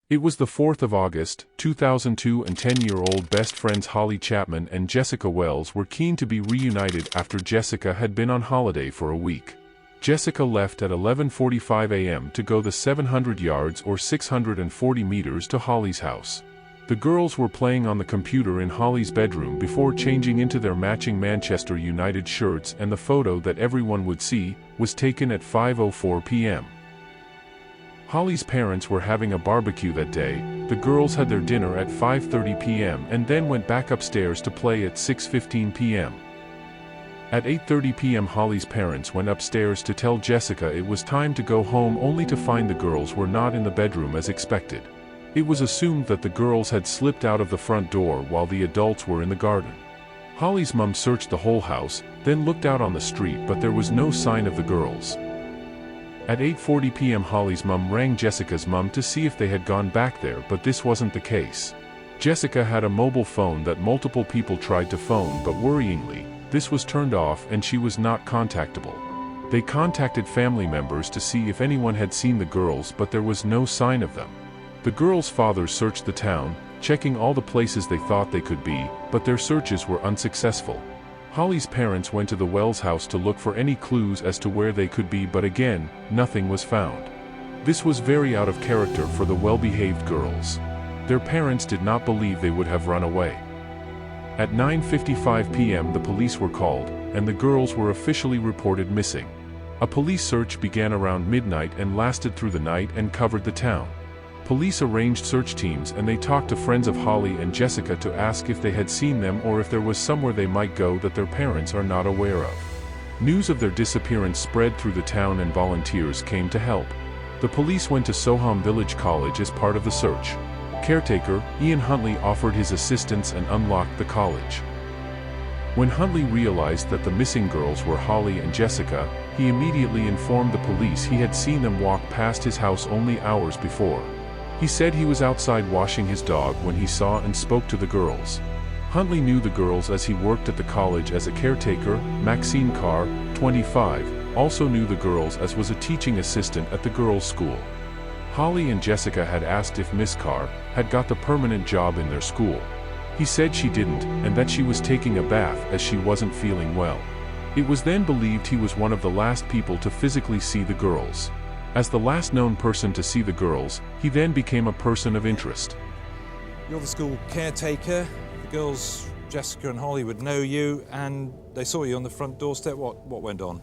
It was the 4th of August, 2002, and 10-year-old best friends Holly Chapman and Jessica Wells were keen to be reunited after Jessica had been on holiday for a week. Jessica left at 11:45 a.m. to go the 700 yards or 640 meters to Holly's house. The girls were playing on the computer in Holly's bedroom before changing into their matching Manchester United shirts, and the photo that everyone would see was taken at 5:04 p.m. Holly's parents were having a barbecue that day. The girls had their dinner at 5:30 p.m. and then went back upstairs to play at 6:15 p.m. At 8:30 p.m. Holly's parents went upstairs to tell Jessica it was time to go home, only to find the girls were not in the bedroom as expected. It was assumed that the girls had slipped out of the front door while the adults were in the garden. Holly's mom searched the whole house, then looked out on the street, but there was no sign of the girls. At 8:40 p.m. Holly's mom rang Jessica's mom to see if they had gone back there, but this wasn't the case. Jessica had a mobile phone that multiple people tried to phone, but worryingly, this was turned off and she was not contactable. They contacted family members to see if anyone had seen the girls, but there was no sign of them. The girls' fathers searched the town, checking all the places they thought they could be, but their searches were unsuccessful. Holly's parents went to the Wells house to look for any clues as to where they could be, but again, nothing was found. This was very out of character for the well-behaved girls. Their parents did not believe they would have run away. At 9:55 p.m. the police were called, and the girls were officially reported missing. A police search began around midnight and lasted through the night and covered the town. Police arranged search teams and they talked to friends of Holly and Jessica to ask if they had seen them or if there was somewhere they might go that their parents are not aware of. News of their disappearance spread through the town and volunteers came to help. The police went to Soham Village College as part of the search. Caretaker, Ian Huntley, offered his assistance and unlocked the college. When Huntley realized that the missing girls were Holly and Jessica, he immediately informed the police he had seen them walk past his house only hours before. He said he was outside washing his dog when he saw and spoke to the girls. Huntley knew the girls as he worked at the college as a caretaker. Maxine Carr, 25, also knew the girls as was a teaching assistant at the girls' school. Holly and Jessica had asked if Miss Carr had got the permanent job in their school. He said she didn't, and that she was taking a bath as she wasn't feeling well. It was then believed he was one of the last people to physically see the girls. As the last known person to see the girls, he then became a person of interest. You're the school caretaker. The girls, Jessica and Holly, would know you, and they saw you on the front doorstep. What went on?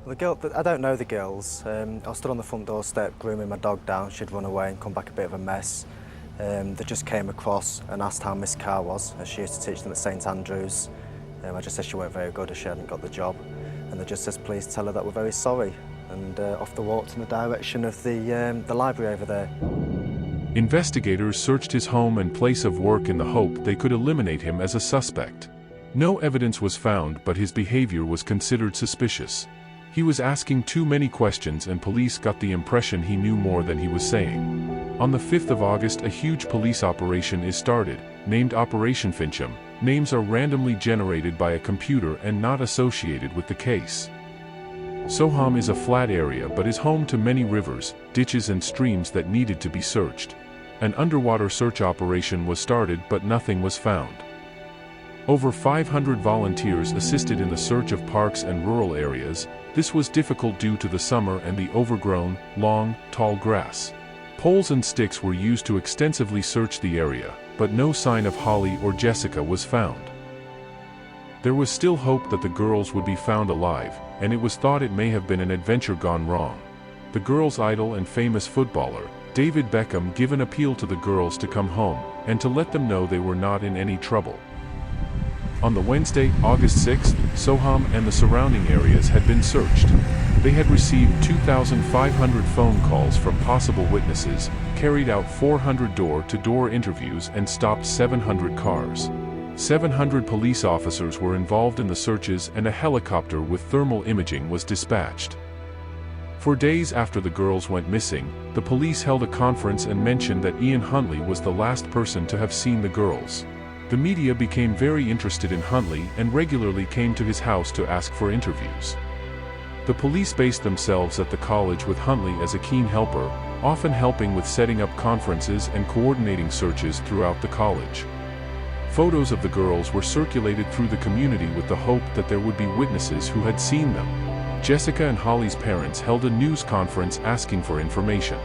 Well, I don't know the girls. I stood on the front doorstep grooming my dog down. She'd run away and come back a bit of a mess. They just came across and asked how Miss Carr was, as she used to teach them at St Andrews. I just said she weren't very good as she hadn't got the job. And they just said, please tell her that we're very sorry. And off they walked in the direction of the library over there. Investigators searched his home and place of work in the hope they could eliminate him as a suspect. No evidence was found, but his behavior was considered suspicious. He was asking too many questions and police got the impression he knew more than he was saying. On the 5th of August, a huge police operation is started, named Operation Fincham. Names are randomly generated by a computer and not associated with the case. Soham is a flat area but is home to many rivers, ditches and streams that needed to be searched. An underwater search operation was started but nothing was found. Over 500 volunteers assisted in the search of parks and rural areas. This was difficult due to the summer and the overgrown, long, tall grass. Poles and sticks were used to extensively search the area, but no sign of Holly or Jessica was found. There was still hope that the girls would be found alive, and it was thought it may have been an adventure gone wrong. The girls' idol and famous footballer, David Beckham, gave an appeal to the girls to come home, and to let them know they were not in any trouble. On the Wednesday, August 6th, Soham and the surrounding areas had been searched. They had received 2,500 phone calls from possible witnesses, carried out 400 door-to-door interviews and stopped 700 cars. 700 police officers were involved in the searches and a helicopter with thermal imaging was dispatched. For days after the girls went missing, the police held a conference and mentioned that Ian Huntley was the last person to have seen the girls. The media became very interested in Huntley and regularly came to his house to ask for interviews. The police based themselves at the college with Huntley as a keen helper. often helping with setting up conferences and coordinating searches throughout the college. Photos of the girls were circulated through the community with the hope that there would be witnesses who had seen them. Jessica and Holly's parents held a news conference asking for information.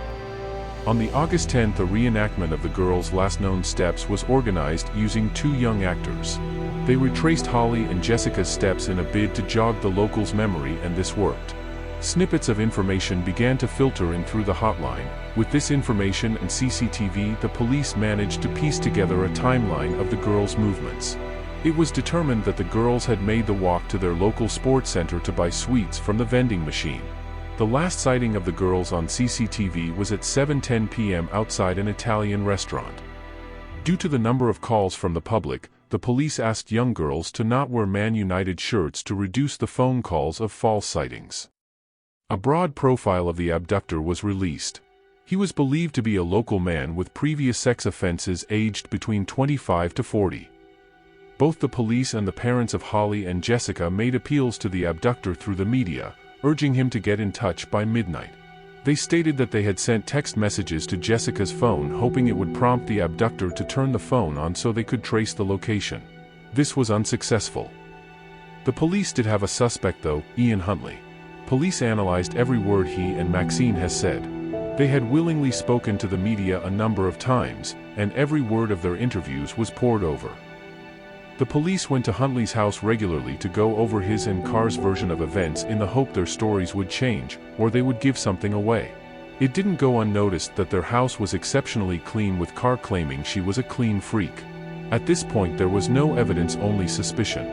On the August 10th, a reenactment of the girls' last known steps was organized using 2 young actors. They retraced Holly and Jessica's steps in a bid to jog the locals' memory, and this worked. Snippets of information began to filter in through the hotline. With this information and CCTV, the police managed to piece together a timeline of the girls' movements. It was determined that the girls had made the walk to their local sports center to buy sweets from the vending machine. The last sighting of the girls on CCTV was at 7:10 p.m. outside an Italian restaurant. Due to the number of calls from the public, the police asked young girls to not wear Man United shirts to reduce the phone calls of false sightings. A broad profile of the abductor was released. He was believed to be a local man with previous sex offenses aged between 25 to 40. Both the police and the parents of Holly and Jessica made appeals to the abductor through the media, urging him to get in touch by midnight. They stated that they had sent text messages to Jessica's phone hoping it would prompt the abductor to turn the phone on so they could trace the location. This was unsuccessful. The police did have a suspect though, Ian Huntley. Police analyzed every word he and Maxine has said. They had willingly spoken to the media a number of times, and every word of their interviews was pored over. The police went to Huntley's house regularly to go over his and Carr's version of events in the hope their stories would change, or they would give something away. It didn't go unnoticed that their house was exceptionally clean, with Carr claiming she was a clean freak. At this point there was no evidence, only suspicion.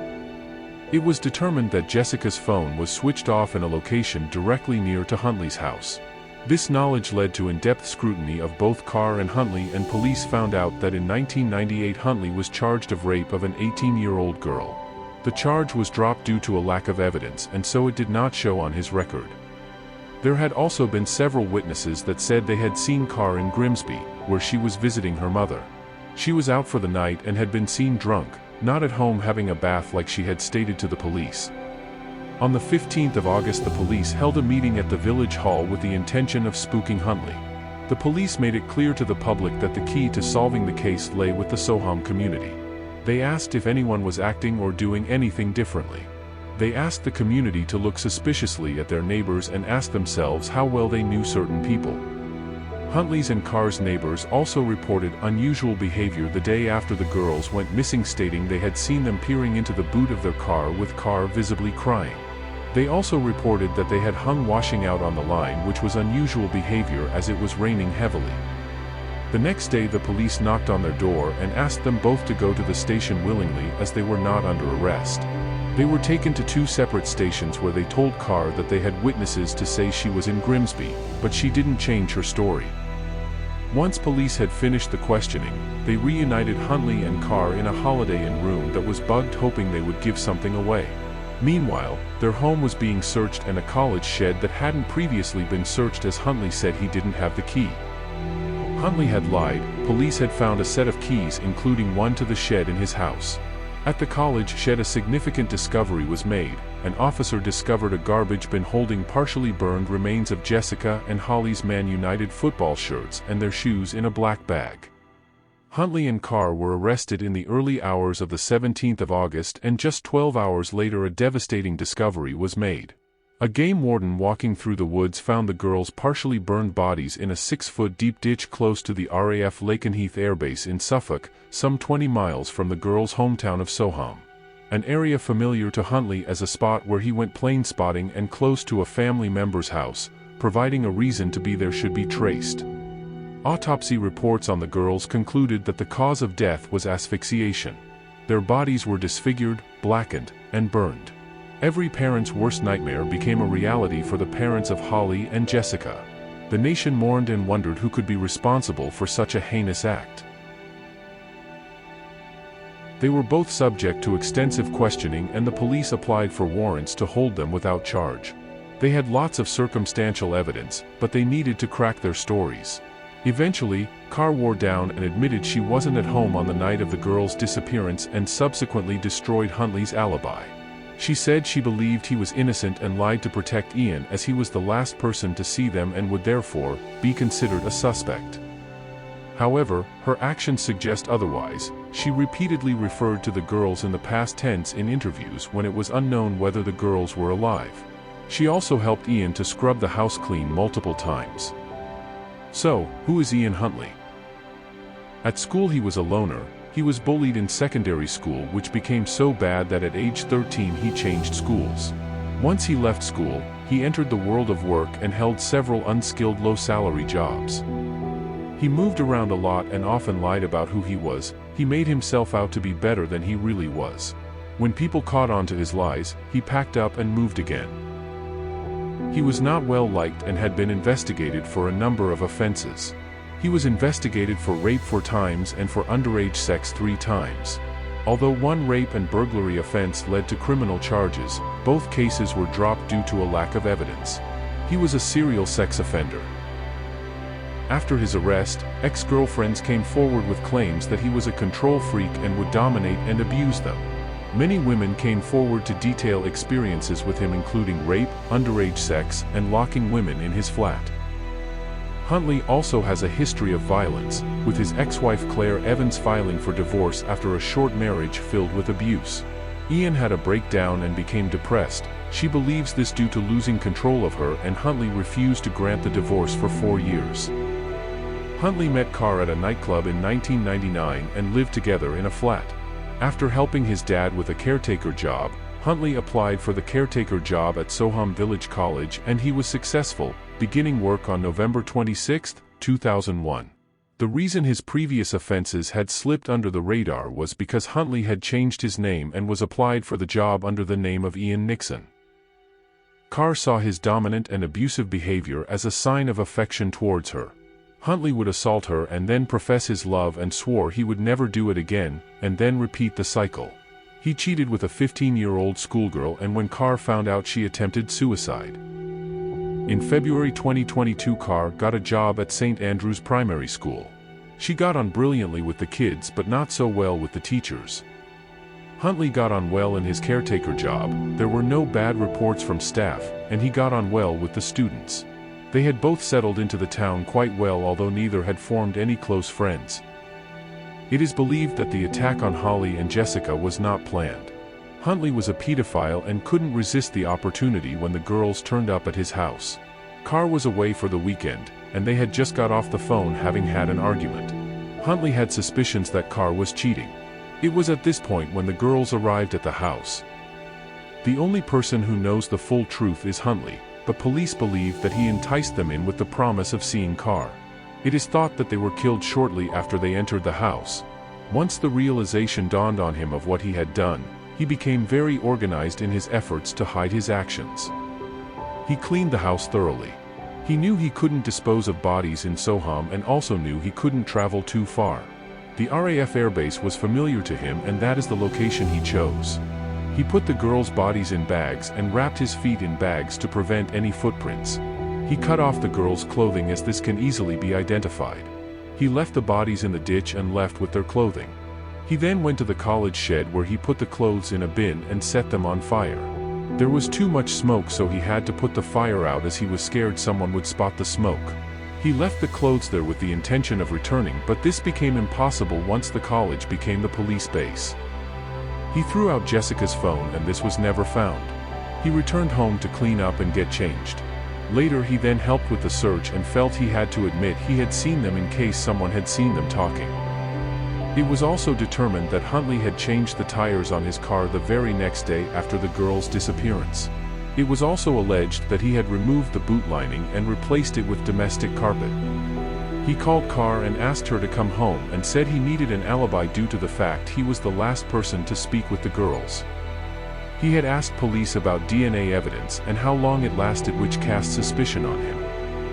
It was determined that Jessica's phone was switched off in a location directly near to Huntley's house. This knowledge led to in-depth scrutiny of both Carr and Huntley, and police found out that in 1998 Huntley was charged of rape of an 18-year-old girl. The charge was dropped due to a lack of evidence, and so it did not show on his record. There had also been several witnesses that said they had seen Carr in Grimsby, where she was visiting her mother. She was out for the night and had been seen drunk, not at home having a bath like she had stated to the police. On the 15th of August, the police held a meeting at the village hall with the intention of spooking Huntley. The police made it clear to the public that the key to solving the case lay with the Soham community. They asked if anyone was acting or doing anything differently. They asked the community to look suspiciously at their neighbors and ask themselves how well they knew certain people. Huntley's and Carr's neighbors also reported unusual behavior the day after the girls went missing, stating they had seen them peering into the boot of their car with Carr visibly crying. They also reported that they had hung washing out on the line, which was unusual behavior as it was raining heavily. The next day the police knocked on their door and asked them both to go to the station willingly, as they were not under arrest. They were taken to 2 separate stations where they told Carr that they had witnesses to say she was in Grimsby, but she didn't change her story. Once police had finished the questioning, they reunited Huntley and Carr in a Holiday Inn room that was bugged, hoping they would give something away. Meanwhile, their home was being searched, and a college shed that hadn't previously been searched, as Huntley said he didn't have the key. Huntley had lied. Police had found a set of keys, including one to the shed in his house. At the college shed, a significant discovery was made. An officer discovered a garbage bin holding partially burned remains of Jessica and Holly's Man United football shirts and their shoes in a black bag. Huntley and Carr were arrested in the early hours of the 17th of August, and just 12 hours later a devastating discovery was made. A game warden walking through the woods found the girls' partially burned bodies in a 6-foot deep ditch close to the RAF Lakenheath Air Base in Suffolk, some 20 miles from the girls' hometown of Soham. An area familiar to Huntley as a spot where he went plane spotting and close to a family member's house, providing a reason to be there should be traced. Autopsy reports on the girls concluded that the cause of death was asphyxiation. Their bodies were disfigured, blackened, and burned. Every parent's worst nightmare became a reality for the parents of Holly and Jessica. The nation mourned and wondered who could be responsible for such a heinous act. They were both subject to extensive questioning, and the police applied for warrants to hold them without charge. They had lots of circumstantial evidence, but they needed to crack their stories. Eventually, Carr wore down and admitted she wasn't at home on the night of the girls' disappearance, and subsequently destroyed Huntley's alibi. She said she believed he was innocent and lied to protect Ian as he was the last person to see them and would therefore be considered a suspect. However, her actions suggest otherwise. She repeatedly referred to the girls in the past tense in interviews when it was unknown whether the girls were alive. She also helped Ian to scrub the house clean multiple times. So, who is Ian Huntley? At school he was a loner. He was bullied in secondary school, which became so bad that at age 13 he changed schools. Once he left school, he entered the world of work and held several unskilled low-salary jobs. He moved around a lot and often lied about who he was. He made himself out to be better than he really was. When people caught on to his lies, he packed up and moved again. He was not well liked and had been investigated for a number of offenses. He was investigated for rape 4 times and for underage sex 3 times. Although one rape and burglary offense led to criminal charges, both cases were dropped due to a lack of evidence. He was a serial sex offender. After his arrest, ex-girlfriends came forward with claims that he was a control freak and would dominate and abuse them. Many women came forward to detail experiences with him, including rape, underage sex, and locking women in his flat. Huntley also has a history of violence, with his ex-wife Claire Evans filing for divorce after a short marriage filled with abuse. Ian had a breakdown and became depressed. She believes this due to losing control of her, and Huntley refused to grant the divorce for 4 years. Huntley met Carr at a nightclub in 1999 and lived together in a flat. After helping his dad with a caretaker job, Huntley applied for the caretaker job at Soham Village College and he was successful, beginning work on November 26, 2001. The reason his previous offenses had slipped under the radar was because Huntley had changed his name and was applied for the job under the name of Ian Nixon. Carr saw his dominant and abusive behavior as a sign of affection towards her. Huntley would assault her and then profess his love and swore he would never do it again, and then repeat the cycle. He cheated with a 15-year-old schoolgirl, and when Carr found out, she attempted suicide. In February 2022, Carr got a job at St. Andrew's Primary School. She got on brilliantly with the kids but not so well with the teachers. Huntley got on well in his caretaker job. There were no bad reports from staff, and he got on well with the students. They had both settled into the town quite well, although neither had formed any close friends. It is believed that the attack on Holly and Jessica was not planned. Huntley was a pedophile and couldn't resist the opportunity when the girls turned up at his house. Carr was away for the weekend, and they had just got off the phone having had an argument. Huntley had suspicions that Carr was cheating. It was at this point when the girls arrived at the house. The only person who knows the full truth is Huntley, but police believe that he enticed them in with the promise of seeing Carr. It is thought that they were killed shortly after they entered the house. Once the realization dawned on him of what he had done, he became very organized in his efforts to hide his actions. He cleaned the house thoroughly. He knew he couldn't dispose of bodies in Soham and also knew he couldn't travel too far. The RAF airbase was familiar to him, and that is the location he chose. He put the girls' bodies in bags and wrapped his feet in bags to prevent any footprints. He cut off the girls' clothing as this can easily be identified. He left the bodies in the ditch and left with their clothing. He then went to the college shed where he put the clothes in a bin and set them on fire. There was too much smoke, so he had to put the fire out as he was scared someone would spot the smoke. He left the clothes there with the intention of returning, but this became impossible once the college became the police base. He threw out Jessica's phone and this was never found. He returned home to clean up and get changed. Later he then helped with the search and felt he had to admit he had seen them in case someone had seen them talking. It was also determined that Huntley had changed the tires on his car the very next day after the girls' disappearance. It was also alleged that he had removed the boot lining and replaced it with domestic carpet. He called Carr and asked her to come home and said he needed an alibi due to the fact he was the last person to speak with the girls. He had asked police about DNA evidence and how long it lasted, which cast suspicion on him.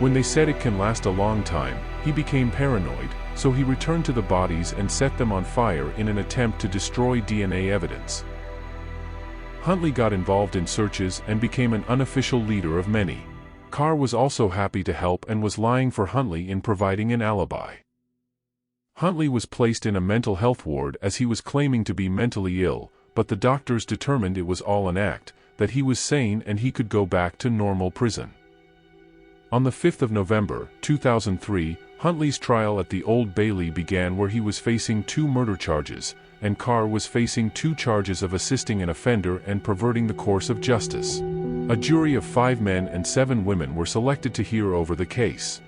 When they said it can last a long time, he became paranoid, so he returned to the bodies and set them on fire in an attempt to destroy DNA evidence. Huntley got involved in searches and became an unofficial leader of many. Carr was also happy to help and was lying for Huntley in providing an alibi. Huntley was placed in a mental health ward as he was claiming to be mentally ill, but the doctors determined it was all an act, that he was sane and he could go back to normal prison. On the 5th of November, 2003, Huntley's trial at the Old Bailey began, where he was facing 2 murder charges, and Carr was facing 2 charges of assisting an offender and perverting the course of justice. A jury of 5 men and 7 women were selected to hear over the case.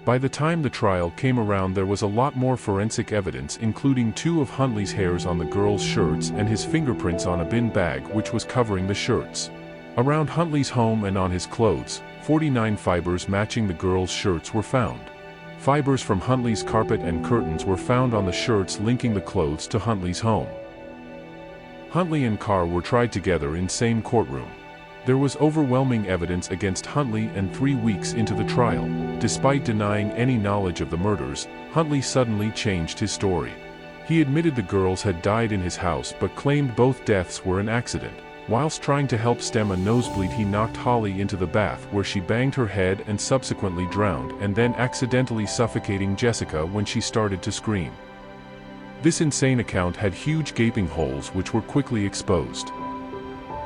By the time the trial came around, there was a lot more forensic evidence, including 2 of Huntley's hairs on the girls' shirts and his fingerprints on a bin bag which was covering the shirts. Around Huntley's home and on his clothes, 49 fibers matching the girls' shirts were found. Fibers from Huntley's carpet and curtains were found on the shirts linking the clothes to Huntley's home. Huntley and Carr were tried together in same courtroom. There was overwhelming evidence against Huntley, and 3 weeks into the trial, despite denying any knowledge of the murders, Huntley suddenly changed his story. He admitted the girls had died in his house but claimed both deaths were an accident. Whilst trying to help stem a nosebleed, he knocked Holly into the bath, where she banged her head and subsequently drowned, and then accidentally suffocating Jessica when she started to scream. This insane account had huge gaping holes which were quickly exposed.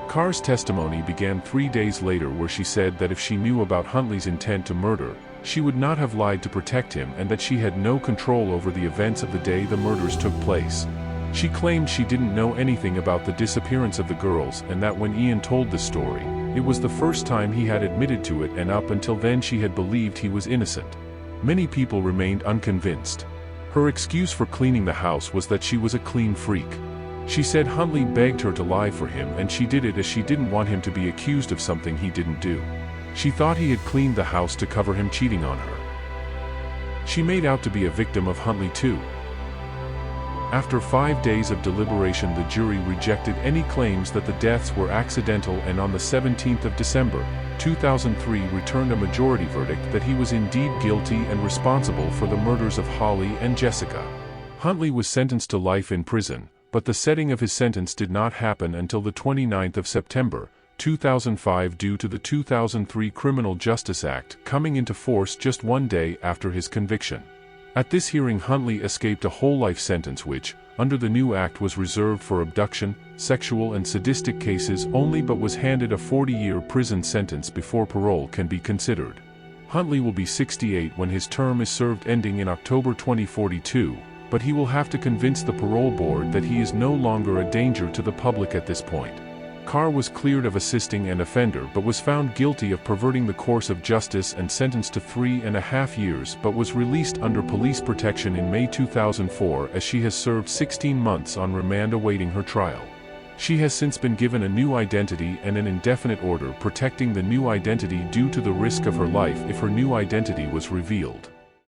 Carr's testimony began 3 days later, where she said that if she knew about Huntley's intent to murder, she would not have lied to protect him, and that she had no control over the events of the day the murders took place. She claimed she didn't know anything about the disappearance of the girls, and that when Ian told the story, it was the first time he had admitted to it, and up until then she had believed he was innocent. Many people remained unconvinced. Her excuse for cleaning the house was that she was a clean freak. She said Huntley begged her to lie for him, and she did it as she didn't want him to be accused of something he didn't do. She thought he had cleaned the house to cover him cheating on her. She made out to be a victim of Huntley too. After 5 days of deliberation, the jury rejected any claims that the deaths were accidental, and on the 17th of December, 2003 returned a majority verdict that he was indeed guilty and responsible for the murders of Holly and Jessica. Huntley was sentenced to life in prison, but the setting of his sentence did not happen until the 29th of September, 2005, due to the 2003 Criminal Justice Act coming into force just 1 day after his conviction. At this hearing, Huntley escaped a whole life sentence which, under the new act, was reserved for abduction, sexual and sadistic cases only, but was handed a 40-year prison sentence before parole can be considered. Huntley will be 68 when his term is served, ending in October 2042, but he will have to convince the parole board that he is no longer a danger to the public at this point. Carr was cleared of assisting an offender but was found guilty of perverting the course of justice and sentenced to 3.5 years, but was released under police protection in May 2004, as she has served 16 months on remand awaiting her trial. She has since been given a new identity and an indefinite order protecting the new identity due to the risk of her life if her new identity was revealed.